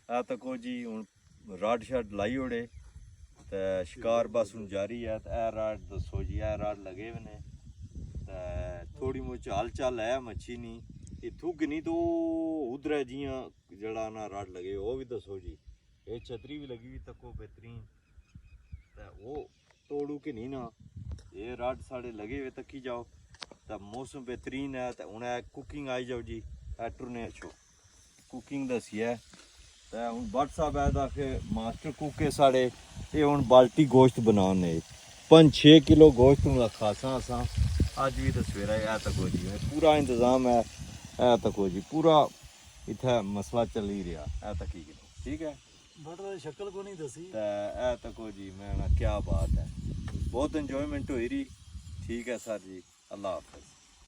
आ तको जी हुण rod should लाई ओड़े ते शिकार बस हुण जारी है। ते ए राड दसो जी, ए राड लगे हुए ने ते थोड़ी मुच हल चल है मच्छी नहीं ये थुग नहीं तो उधर है जियां जड़ा ना राड लगे वो भी दसो जी। ये छतरी भी लगी हुई तको बेहतरीन ते वो तोड़ू के नहीं ना ये राड साढ़े लगे हुए तकी जाओ। तो मौसम बेहतरीन है तो हुण कुकिंग आई जाओ जी। टुरने अच्छो कुकिंग दसी है तो हुण भट्ट साहब है आखे मास्टर कुक है साढ़े ये हुण बाल्टी गोश्त बनाने 5-6 किलो गोश्त खासा असां अज भी तो सवेरा है तको जी पूरा इंतजाम है। ए तको जी पूरा इत्थे मसला चल ही रहा है तक ही किलो ठीक है। बट शक्ल को नहीं दसी ए तको जी मैं ना क्या बात है बहुत इंजॉयमेंट हुई रही। ठीक है सर जी, अल्लाह हाफिज़।